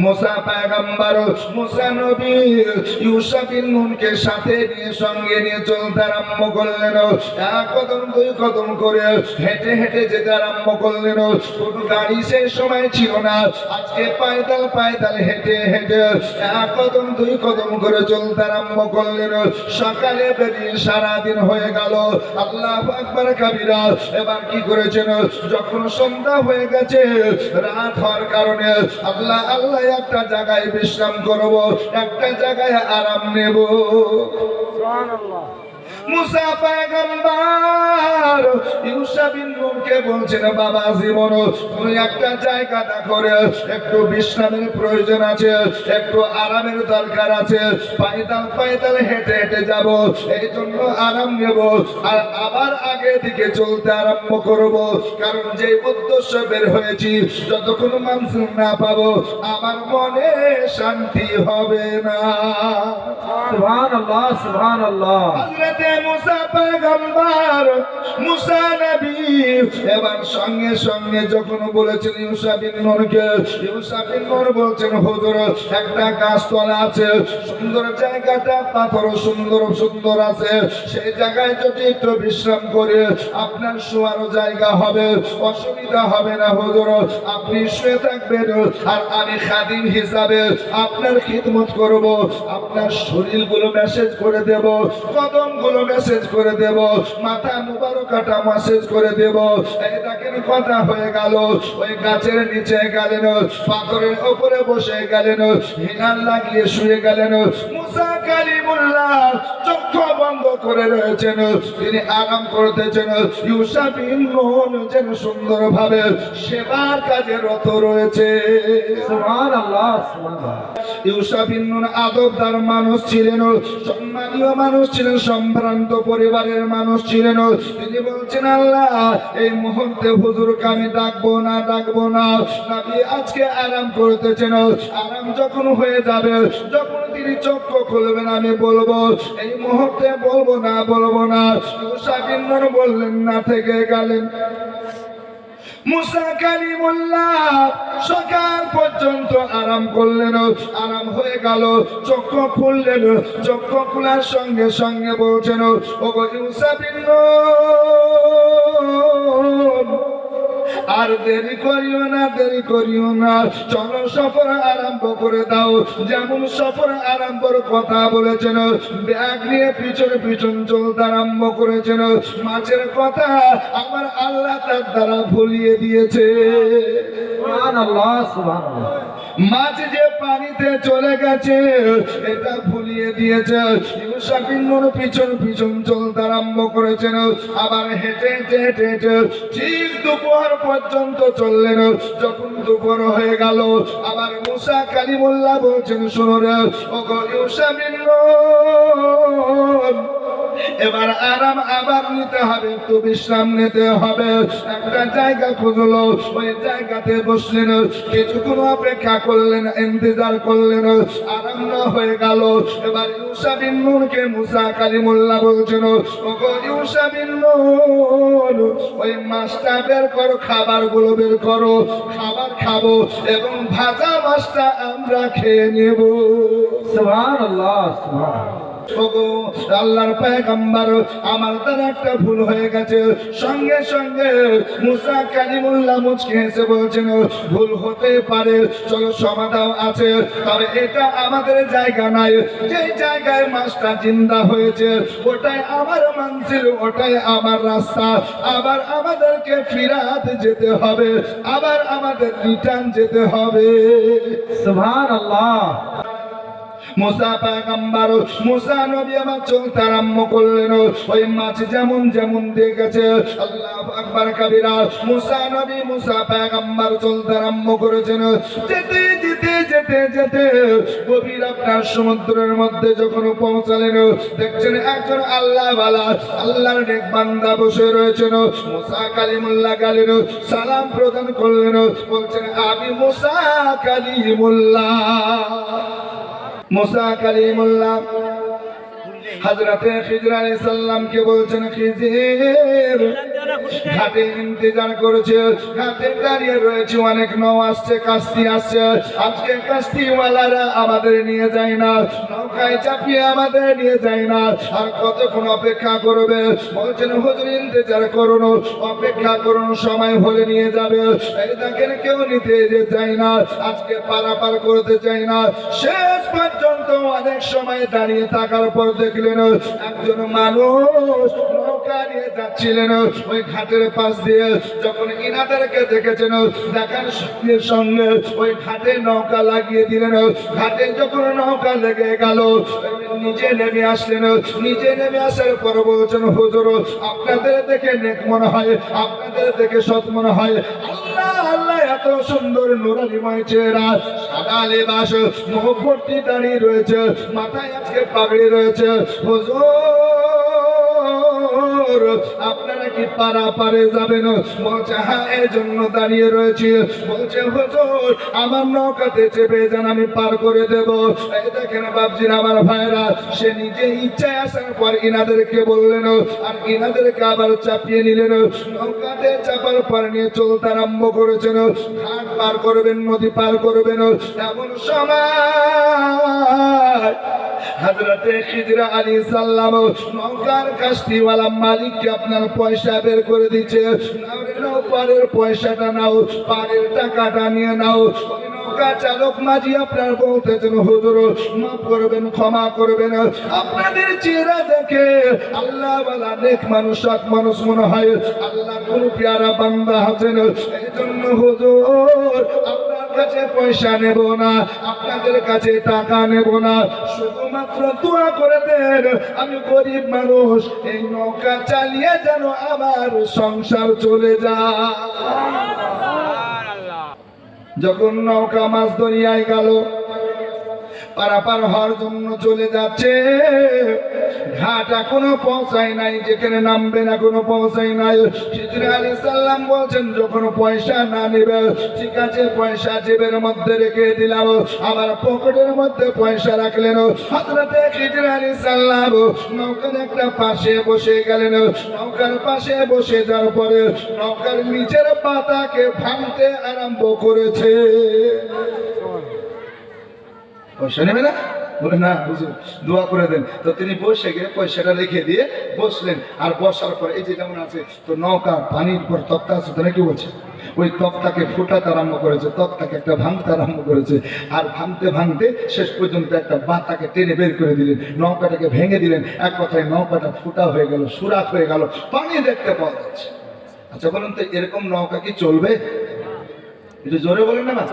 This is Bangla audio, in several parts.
মুসা পয়গম্বর মুসা নবী ইউসুফ বিন নুনকে সাথে নিয়ে সঙ্গে নিয়ে চলতে আরম্ভ করলেন। এক কদম দুই কদম করে হেঁটে হেঁটে যেতে আরম্ভ করলেন। কোনো গাড়ি সেই সময় ছিল না, আজকে পায়দাল পায়দাল হেঁটে হেঁটে এক কদম দুই কদম করে চলতে আরম্ভ করলেন। সকালে বেরিয়ে সারাদিন হয়ে গেল। আল্লাহু আকবার কাবীরা। এবার কি করেছেন, যখন সন্ধ্যা হয়ে গেছে, রাত হওয়ার কারণে আল্লাহ আল্লাহ একটা জায়গায় বিশ্রাম করব, একটা জায়গায় আরাম নেব। সুবহানাল্লাহ। মুসা পয়গম্বর ইউসুফ বিন নূনকে বলছেন, বাবা জীবন তুমি একটা জায়গা দেখো, একটু বিশ্রামের প্রয়োজন আছে, একটু আরামের দরকার আছে। পায়দাল পায়দাল হেঁটে হেঁটে যাব, এই জন্য আরাম নেব আর আবার আগে দিকে চলতে আরম্ভ করব। কারণ যে উদ্দেশ্য বের হয়েছি, যতক্ষণ মানসুর না পাবো আমার মনে শান্তি হবে না। সুবহানাল্লাহ সুবহানাল্লাহ। হযরতে মুসা পয়গম্বর মুসা নবী এবার সঙ্গে সঙ্গে যখন বলেছেন ইউসুফ বিন নূনকে, ইউসুফ বিন নূন বলছেন, হুজুর একটা গাছতলা আছে, সুন্দর জায়গাটা, পাথর সুন্দর সুন্দর আছে, সেই জায়গায় যদি একটু বিশ্রাম করে আপনার শোয়ার জায়গা হবে, অসুবিধা হবে না হুজুর, আপনি শুয়ে থাকবেন আর আমি খাদিম হিসাবে আপনার খিদমত করব। আপনার শরীরগুলো মেসেজ করে দেব, কদমগুলো মেসেজ করে দেব, মাথা মুবারকাটা মেসেজ করে দেব। এই দেখেন কথা হয়ে গেল। ওই গাছের নিচে গেলেন, পাথরের উপরে বসে গেলেন, হিনাল লাগিয়ে শুয়ে গেলেন। মুসা কালিমুল্লাহ চক্ষু বন্ধ করে রয়েছেন, তিনি আরাম করতেছেন। ইউসুফ বিন নূন যেন সুন্দরভাবে সেবার কাজে রত রয়েছে। সুবহানাল্লাহ সুবহানাল্লাহ। ইউসুফ বিন নূন আদবদার মানুষ ছিলেন, সম্মানীয় মানুষ ছিলেন, সম্ভ্রান্ত পরিবারের মানুষ ছিলেন। তিনি বলছেন, আল্লাহ এই মুহূর্তে হুজুরকে আমি ডাকবো না ডাকবো না, নবী আজকে আরাম করতেছেন, আরাম যখন হয়ে যাবে, যখন তিনি চক্ষু খুলবেন আমি বলবো, এই মুহূর্তে বলবো না বলবো না। ইউসুফ বিন নূন বললেন না, থেকে গেলেন। মুসা কালিমুল্লাহ সকাল পর্যন্ত আরাম করলেন, আরাম হয়ে গেল, চক্ষু খুললেন। চক্ষু খোলার সঙ্গে সঙ্গে বলছেন, ওগো ইউসুফ বিন নূন, আর দেরি করিও না, দেরি করিও না, চলো সফর আরম্ভ করে দাও। যেমন সফর আরম্ভর কথা বলেছেন, ব্যাগ নিয়ে পিছনে পিছন চলতে আরম্ভ করেছেন। মাছের কথা আমার আল্লাহ তার দ্বারা ভুলিয়ে দিয়েছে। সুবহানাল্লাহ সুবহানাল্লাহ। মাছ যে পানিতে চলে গেছে এটা ভুলিয়ে দিয়েছে। ইউসুফ বিন নূন পিছন পিছন চলতে আরম্ভ করেছেন। আবার হেঁটে হেঁটে হেঁটে হেঁটে ঠিক দুপুর পর্যন্ত চললেন। যখন দুপুর হয়ে গেল, আবার মুসা কালিমুল্লাহ বলছেন, শোনো রে ওগো ইউসুফ বিন নূন, এবার আরাম আবার নিতে হবে, একটু বিশ্রাম নিতে হবে। একটা জায়গা খুঁজলো, ওই জায়গাতে বসলেন, কিছুক্ষণ অপেক্ষা করলেন, ইন্তজার করলেন, আরাম না হয়ে গেল। এবার ইউসুফ বিন নূনকে মুসা কালিমুল্লাহ বলছেন, ওগো ইউসুফ বিন নূন, ওই মাছটা বের করো, খাবারগুলো বের করো, খাবার খাবো এবং ভাজা মাছটা আমরা খেয়ে নেব। সুবহানাল্লাহ সুবহানাল্লাহ। ওগো আল্লাহর পয়গম্বর, আমার দ্বারা একটা ভুল হয়ে গেছে। সঙ্গে সঙ্গে মুসা কালিমুল্লাহ মুচকে হেসে বলছেন, ভুল হতে পারে, চলো সমাধান আছে, তবে এটা আমাদের জায়গা নাই। যে জায়গায় মাছটা জিন্দা হয়েছে ওটাই আমার মানজিল, ওটাই আমার রাস্তা। আবার আমাদেরকে ফিরাত যেতে হবে, আবার আমাদের রিটার্ন যেতে হবে। সুবহানাল্লাহ। মুসা পয়গম্বর মুসা নবী আবার চলতে আরম্ভ করলেন। ওই মাছ যেমন যেমন দেখেছে, আল্লাহু আকবার কাবীরা, মুসা নবী মুসা পয়গম্বর চলতে আরম্ভ করেছেন। যেতে যেতে যেতে যেতে গভীর আপনার সমুদ্রের মধ্যে যখন পৌঁছালেন, দেখছেন একজন আল্লাহওয়ালা, আল্লাহর নেক বান্দা বসে রয়েছেন। মুসা কালিমুল্লাহ গেলেন, সালাম প্রদান করলেন, বলছেন, আমি মুসা কালিমুল্লাহ। মুসা কালিমুল্লাহ হযরতে খিজর আলাইহিস সালামকে বলছেন, খিজির ঘাটে ইন্তজার করেছে, ঘাটে দাঁড়িয়ে রয়েছে, অনেক নৌ আসছে, কাস্তি আসছে। আজকে কাস্তিওয়ালারা আমাদের নিয়ে যায় না, নৌকায় চাপিয়ে আমাদের নিয়ে যায় না। আর কতক্ষণ অপেক্ষা করবে? বলছেন হুজুর ইন্তজার করুন, অপেক্ষা করুন, সময় হলে নিয়ে যাবে। এই দেখেন কেউ নিতে যে চাই না, আজকে পারাপার করতে চাই না। শেষ পর্যন্ত অনেক সময় দাঁড়িয়ে থাকার পর দেখলেন একজন মানুষ নৌকা নিয়ে যাচ্ছিলেন ওই ঘাটের পাশ দিয়ে। যখন ইনাদেরকে দেখেছেন, দেখার সঙ্গে সঙ্গে ওই ঘাটে নৌকা লাগিয়ে দিলেন। ঘাটে যখন নৌকা লেগে গেল, নিচে নেমে আসলেন। নিচে নেমে আসার পর বলছেন হুজুর আপনাদের দেখে নেক মনে হয়, আপনাদের দেখে সৎ মনে হয়। আল্লাহ আল্লাহ, এত সুন্দর নুরানিময় চেহারা, সাদা লেবাস, মুখ ভর্তি দাঁড়িয়ে রয়েছে, মাথায় আজকে পাগড়ি রয়েছে। হুজুর আপনারা কি পারে যাবেন? বলছে হ্যাঁ, এই জন্য দাঁড়িয়ে রয়েছি। বলছে হুজুর আমার নৌকাতে চেপে যান, আমি পার করে দেব। এই দেখেন বাপজির আমার ভাইরা, সে নিজে ইচ্ছায় আসার পর ইনাদেরকে বললেন, আর ইনাদেরকে আবার চাপিয়ে নিলেন। নৌকাতে চাপার পর নিয়ে চলতে আরম্ভ করেছেন। ঘাট পার করবেন, নদী পার করবেন। এমন সময় হযরতে খিজর আলাইহিস সালাম নৌকার কাস্তিওয়ালা মালিককে আপনার পয়সা বের করে দিচ্ছে। নাও রে নাও, পারের পয়সাটা নাও, পারের টাকাটা নিয়ে নাও। ওই নৌকা চালক মাঝি আপনার বলতেছেন হুজুর মাফ করবেন, ক্ষমা করবেন, আপনাদের চেহারা দেখে আল্লাহ ওয়ালা নেক মানুষ, সৎ মানুষ মনে হয়, আল্লাহর কোন পেয়ারা বান্দা আছেন। এই জন্য হুজুর আপনার কাছে পয়সা নেব না, আপনাদের কাছে টাকা নেব না, শুধুমাত্র দোয়া করে দেন আমি গরিব মানুষ, এই নৌকা চালিয়ে যেন আমার সংসার চলে যায়। যখন নৌকা মাছ দরিয়ায় গেল, পারাপার হওয়ার জন্য চলে যাচ্ছে, ঘাট এখনো পৌঁছায় নাই, যেখানে নামবেন এখনো পৌঁছায় নাই। খিজর আলাইহিস সালাম বলছেন যখন পয়সা না নেবে ঠিক আছে, পয়সা জেবের মধ্যে রেখে দিলাম। আবার পকেটের মধ্যে পয়সা রাখলেন। হযরতে খিজর আলাইহিস সালাম নৌকার একটা পাশে বসে গেলেন। নৌকার পাশে বসে যাওয়ার পরে নৌকার নিচের পাতাকে ভাঙতে আরম্ভ করেছে। পয়সা নেবে না? বলে না হুজুর দোয়া করে দেন। তো তিনি বসে গিয়ে পয়সাটা রেখে দিয়ে বসলেন। আর বসার পর এই যে যেমন আছে তো নৌকা পানির পর তক্তা আছে তো নাকি বলছে, ওই তক্তাকে ফুটাতে আরম্ভ করেছে, তক্তাকে একটা ভাঙতে আরম্ভ করেছে। আর ভাঙতে ভাঙতে শেষ পর্যন্ত একটা বাতাকে টেনে বের করে দিলেন, নৌকাটাকে ভেঙে দিলেন। এক কথায় নৌকাটা ফুটা হয়ে গেল, সুরাখ হয়ে গেল, পানি দেখতে পাওয়া যাচ্ছে। আচ্ছা বলুন তো এরকম নৌকা কি চলবে? একটু জোরে বলেন না।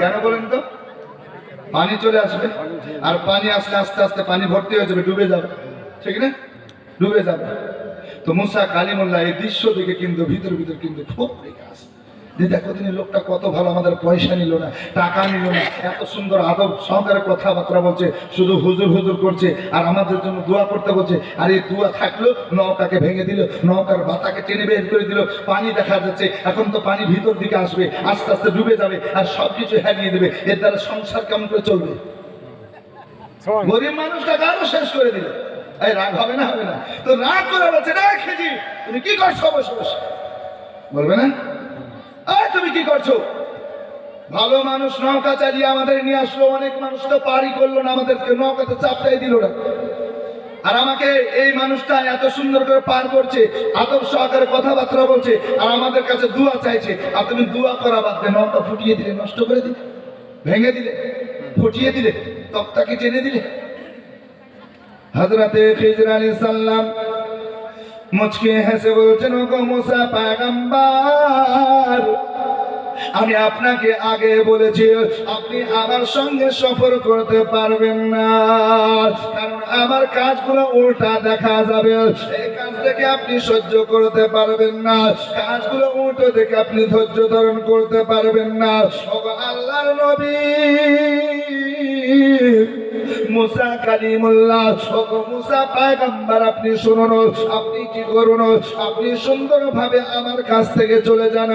কেন বলেন তো? পানি চলে আসবে, আর পানি আসলে আস্তে আস্তে পানি ভর্তি হয়ে যাবে, ডুবে যাবে, ঠিক না? ডুবে যাবে। তো মুসা কালিমুল্লাহ এই দৃশ্য দেখে কিন্তু ভিতর ভিতর কিন্তু খুব রেগে আসে যে দেখো তিনি লোকটা কত ভালো, আমাদের পয়সা নিল না, টাকা নিল না, এত সুন্দর আদব সহকারে কথাবার্তা বলছে, শুধু হুজুর হুজুর করছে আর আমাদের জন্য দোয়া করতে বলছে। আর এই দোয়া থাকলো, নৌকাকে ভেঙে দিল, নৌকার বাতাকে টেনে বের করে দিল, পানি দেখা যাচ্ছে। এখন তো পানি ভিতর দিকে আসবে, আস্তে আস্তে ডুবে যাবে, আর সবকিছু হারিয়ে দেবে। এর দ্বারা সংসার কেমন করে চলবে? গরিব মানুষটাকে আরো শেষ করে দিল। এই রাগ হবে না? হবে না? তো রাগ করে বলছে না খেজি তুমি কি করছো? বসে বসে বলবে না তুমি কি করছো? ভালো মানুষ নৌকা চালিয়ে আমাদের নিয়ে আসলো, অনেক মানুষ তো পারি করলো না, আমাদেরকে নৌকাতে চাপটাই দিল না। আর আমাকে এই মানুষটা এত সুন্দর করে পার করছে, আদব সহকারে কথাবার্তা বলছে, আর আমাদের কাছে দোয়া চাইছে। আর তুমি দোয়া করা বাদ দিয়ে নৌকা ফুটিয়ে দিলে, নষ্ট করে দিলে, ভেঙে দিলে, ফুটিয়ে দিলে, তক্তাকে টেনে দিলে। হযরতে খিজর আলাইহিস সালাম মুচকি হেসে বলছেন, ওগো মুসা পয়গম্বর, আমি আপনাকে আগে বলেছি আপনি আমার সঙ্গে সফর করতে পারবেন না, কারণ আমার কাজগুলো উল্টা দেখা যাবে। এই কাজ থেকে আপনি সহ্য করতে পারবেন না, কাজগুলো উল্টো দেখে আপনি ধৈর্য ধারণ করতে পারবেন না। ওগো আল্লাহর নবী, মুসা কালিমুল্লাহ, ওগো মুসা পয়গম্বর, আপনি শুনুন, আপনি কি করুন, আপনি সুন্দরভাবে আমার কাছ থেকে চলে যান,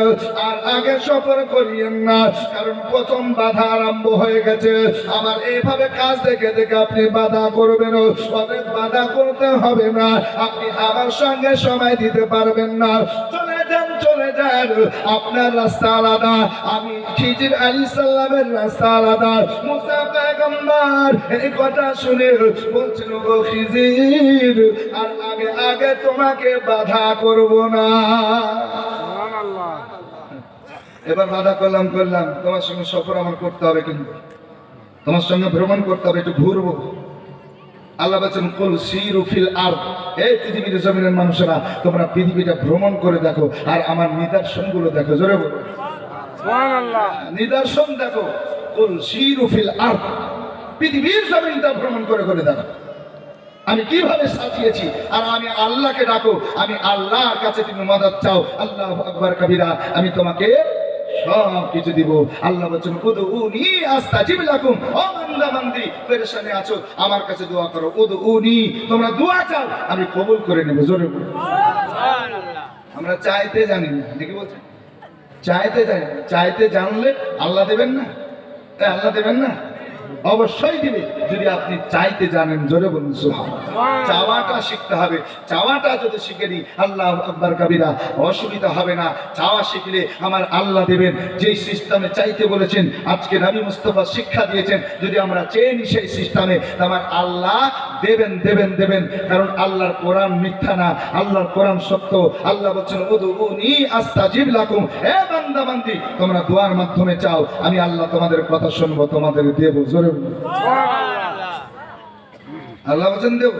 আর আগে সফর করিয়েন না, কারণ প্রথম বাধা আরম্ভ হয়ে গেছে। আমার এইভাবে কাজ দেখে দেখে আপনি বাধা করবেন, অনেক বাধা করতে হবে না, আপনি আমার সঙ্গে সময় দিতে পারবেন না, চলে যান, চলে যান, আপনার রাস্তা আলাদা, আমি খিজির আলাইহিস সালামের রাস্তা আলাদা। মুসা পয়গম্বর এই কথা শুনে বলছেন, ও খিজির, আর আমি আগে তোমাকে বাধা করব না। এবার বাধা করলাম, তোমার সঙ্গে সফর আমার করতে হবে, কিন্তু তোমার সঙ্গে ভ্রমণ করতে হবে, একটু ঘুরবো। আল্লাহ বলেছেন, কুল সিরু ফিল আরদ, এই পৃথিবীর জমিনের মানুষেরা, তোমরা পৃথিবীটা ভ্রমণ করে দেখো, আর আমার নিদর্শনগুলো দেখো। জোরে বলো সুবহানাল্লাহ। নিদর্শন দেখো, কুল সিরু ফিল আরদ, পৃথিবীর জমিনটা ভ্রমণ করে করে দেখো আমি কিভাবে সাজিয়েছি। আর আমি আল্লাহকে ডাকো, আমি আল্লাহর কাছে তুমি মদদ চাও, আল্লাহু আকবার কবিরা, আমি তোমাকে সব কিছু দিব। আল্লাহ বলেছেন, উদউনি আস্তাজিব লাকুম, ও বান্দা বান্দি পেরেশানে আছো, আমার কাছে দোয়া করো, উদউনি, তোমরা দোয়া চাও, আমি কবুল করে নেব। জোরে বলো সুবহানাল্লাহ। আমরা চাইতে জানি না, দেখি বলছেন চাইতে জানি না, চাইতে জানলে আল্লাহ দেবেন না? তাই আল্লাহ দেবেন না? অবশ্যই দিবে, যদি আপনি চাইতে জানেন। জোরে বলুন সুবহানাল্লাহ। চাওয়াটা শিখতে হবে, চাওয়াটা যদি শিখে নিই, আল্লাহু আকবার কবিরা, অসুবিধা হবে না। চাওয়া শিখলে আমার আল্লাহ দেবেন, যেই সিস্টেমে চাইতে বলেছেন, আজকে নবী মুস্তাফা শিক্ষা দিয়েছেন, যদি আমরা চেয়ে নিই সেই সিস্টেমে, আমার আল্লাহ দেবেন দেবেন দেবেন, কারণ আল্লাহর কোরআন মিথ্যা না, আল্লাহর কোরআন সত্য। আল্লাহ বলছেন, উদউনি আস্তাজিব লাকুম, হে বান্দা বান্দি, তোমরা দোয়ার মাধ্যমে চাও, আমি আল্লাহ তোমাদের কথা শুনবো, তোমাদের দেব। জোরে আল্লাহ বলছেন দেব।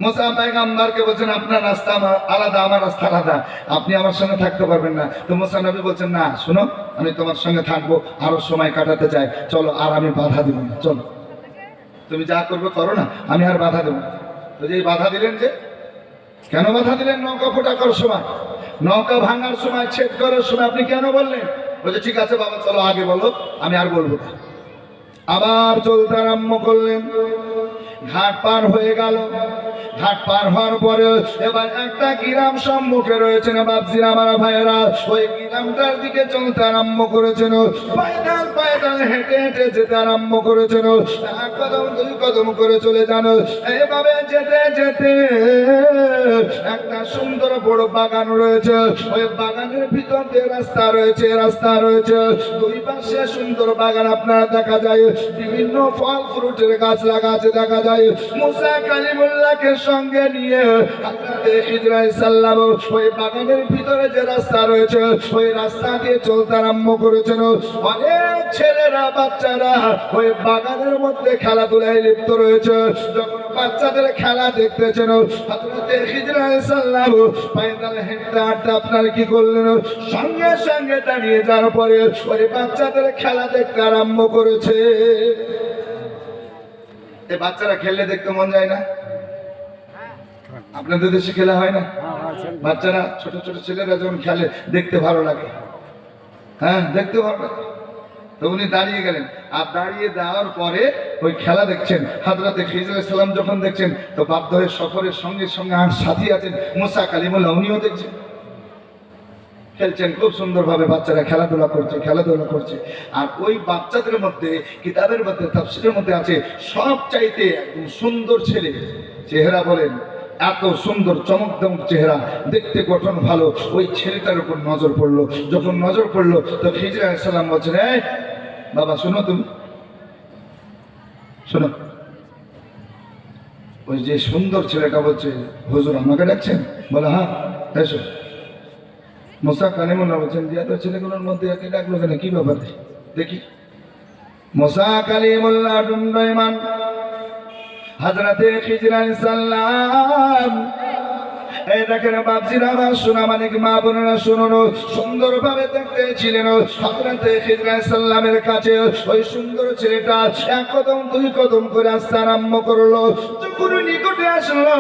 মুসা পয়গম্বরকে বলছেন, আপনার রাস্তা আমার আলাদা, আমার রাস্তা আলাদা, আপনি আমার সঙ্গে থাকতে পারবেন না। তো মুসা নবী বলছেন, না শোনো, আমি তোমার সঙ্গে থাকবো, আরো সময় কাটাতে চাই, চলো, আর আমি বাধা দিব না, চলো, তুমি যা করবে করো না, আমি আর বাধা দেবো না। তো যে বাধা দিলেন, যে কেন বাধা দিলেন? নৌকা ফোটা করার সময়, নৌকা ভাঙার সময়, ছেদ করার সময় আপনি কেন বললেন? বলছে, ঠিক আছে বাবা, চলো আগে বলো, আমি আর বলবো না। আবার চলতে আরম্ভ করলেন, ঘাট পার হয়ে গেল। ঘাট পার হওয়ার পরে এবার একটা গ্রাম সম্মুখে রয়েছেন। বাপজিরা, আমার ভাইয়েরা, ওই গ্রামটার দিকে চলতে আরম্ভ করেছেন, পায়দাল পায়দাল হেঁটে হেঁটে যেতে আরম্ভ করেছেন। এক কদম দুই কদম করে চলে যান। এইভাবে যেতে যেতে একটা সুন্দর বড় বাগান রয়েছে, ওই বাগানের ভিতর দিয়ে রাস্তা রয়েছে, রাস্তা রয়েছে, দুই পাশে সুন্দর বাগান আপনারা দেখা যায়, বিভিন্ন ফল ফ্রুটের গাছ লাগা আছে দেখা যায়। মুসা কালিমুল্লাহকে সঙ্গে নিয়ে হযরত খিজির আলাইহিস সালাম ওই বাগানের ভিতরে যে রাস্তা রয়েছে, ওই রাস্তা দিয়ে চলতে আরম্ভ করেছেন। অনেক ছেলেরা, বাচ্চারা ওই বাগানের মধ্যে খেলাধুলায় লিপ্ত রয়েছে। যখন বাচ্চাদের খেলা দেখতেছেন, হযরত খিজির আলাইহিস সালাম পায়দাল হেঁটে হাঁটতে আপনার কি করলেন, সঙ্গে সঙ্গে দাঁড়িয়ে যাওয়ার পরে ওই বাচ্চাদের খেলা দেখতে আরম্ভ করেছে। এই বাচ্চারা খেললে দেখতে মন যায় না? আপনাদের দেশে খেলা হয় না? বাচ্চারা, ছোট ছোট ছেলেরা যখন খেলে দেখতে ভালো লাগে, হ্যাঁ দেখতে ভালো লাগে। তো উনি দাঁড়িয়ে গেলেন, আর দাঁড়িয়ে যাওয়ার পরে ওই খেলা দেখছেন। হযরত খিজির আলাইহিস সালাম যখন দেখছেন, তো বাধ্য হয়ে সফরের সঙ্গে সঙ্গে আর সাথী আছেন মুসা কালিমুল্লাহ, উনিও দেখছেন, খেলছেন খুব সুন্দরভাবে। বাচ্চারা খেলাধুলা করছে, খেলাধুলা করছে। আর ওই বাচ্চাদের মধ্যে, কিতাবের মধ্যে, তাফসীরের মধ্যে আছে, সব চাইতে একদম সুন্দর ছেলে, চেহারা বলেন, এত সুন্দর চমকদমক চেহারা, দেখতে গঠন ভালো, ওই ছেলেটার উপর নজর পড়লো। যখন নজর পড়লো, তো খিজির আলাইহিস সালাম বলছেন, এই বাবা শোনো, তুমি শোনো, ওই যে সুন্দর ছেলেটা বলছে, হুজুর আমাকে ডাকছেন? বলে, হ্যাঁ এসো। মুসা কালিমুল্লাহ বলছেন, যে এত ছেলেগুলোর মধ্যে একে ডাকলো কেন, কি ব্যাপার দেখি। মুসা কালিমুল্লাহ ডুন্ডয়মান হযরতে খিজির আলাইহিস সালাম, এই দেখেন বাপজিরা, আমার সোনা মানিক মা বোনেরা, শুনুন, সুন্দরভাবে দেখতে ছিলেন হযরতে খিজির আলাইহিস সালামের কাছে। ওই সুন্দর ছেলেটা এক কদম দুই কদম করে আসতে আরম্ভ করলো। যখন নিকটে আসলো,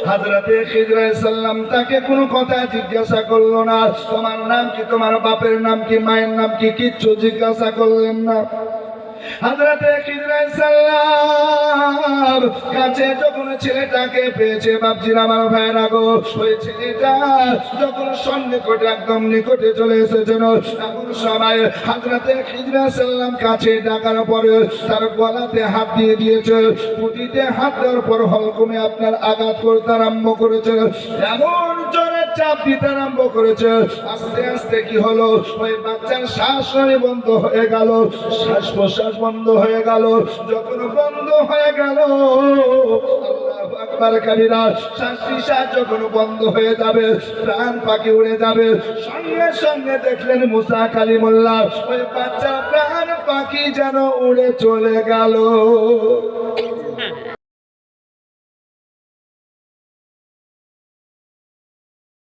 হযরতে খিজির আলাইহিস সালাম তাকে কোনো কথা জিজ্ঞাসা করলো না। তোমার নাম কি, তোমার বাপের নাম কি, মায়ের নাম কি, কিচ্ছু জিজ্ঞাসা করলেন না। হযরতে খিজর আলাইহিস সালাম কাছে যখন ছেলেটাকে পেয়েছে, বাপজির আমার ভাইয়েরা গো, ওই ছেলেটা যখন সন্নিকটে একদম নিকটে চলে এসেছেন, এমন সময় হযরতে খিজর আলাইহিস সালাম কাছে ডাকার পরে তার গলাতে হাত দিয়ে দিয়েছে, পুঁটিতে হাত দেওয়ার পর হলকমে আপনার আঘাত করতে আরম্ভ করেছে, এমন জোরে চাপ দিতে আরম্ভ করেছে। আস্তে আস্তে কি হলো, ওই বাচ্চার শ্বাস বন্ধ হয়ে গেল, শ্বাস প্রশ্বাস বন্ধ হয়ে গেল। যখন বন্ধ হয়ে গেল, আল্লাহু আকবার কাবীরা, শ্বাস নিঃশ্বাস যখন বন্ধ হয়ে যাবে, প্রাণ পাখি উড়ে যাবে, সঙ্গে সঙ্গে দেখলেন মুসা কালিমুল্লাহ ওই বাচ্চা প্রাণ পাখি যেন উড়ে চলে গেল।